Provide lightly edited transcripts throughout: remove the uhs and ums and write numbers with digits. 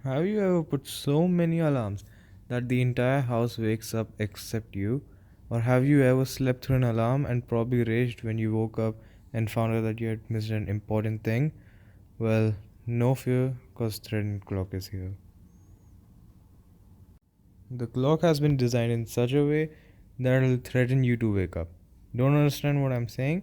Have you ever put so many alarms that the entire house wakes up except you? Or have you ever slept through an alarm and probably raged when you woke up and found out that you had missed an important thing? Well, no fear, because Thread Clock is here. The clock has been designed in such a way that it'll threaten you to wake up. Don't understand what I'm saying?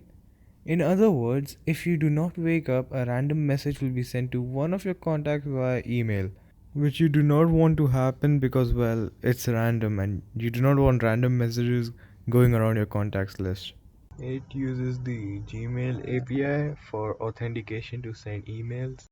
In other words, if you do not wake up, a random message will be sent to one of your contacts via email, which you do not want to happen because, well, it's random and you do not want random messages going around your contacts list. It uses the Gmail API for authentication to send emails.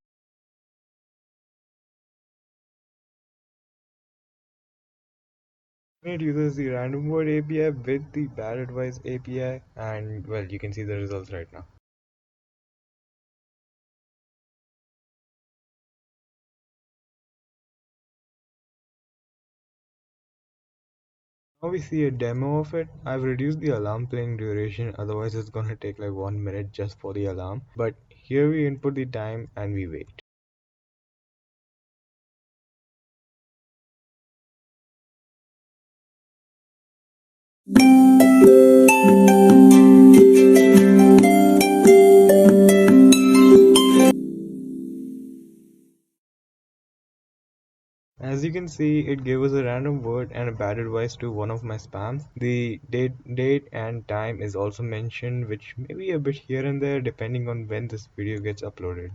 It uses the random word API with the bad advice API, and well, you can see the results right now. Now we see a demo of it. I've reduced the alarm playing duration, otherwise it's gonna take like 1 minute just for the alarm. But here we input the time and we wait. As you can see, it gave us a random word and a bad advice to one of my spams. The date and time is also mentioned, which may be a bit here and there depending on when this video gets uploaded.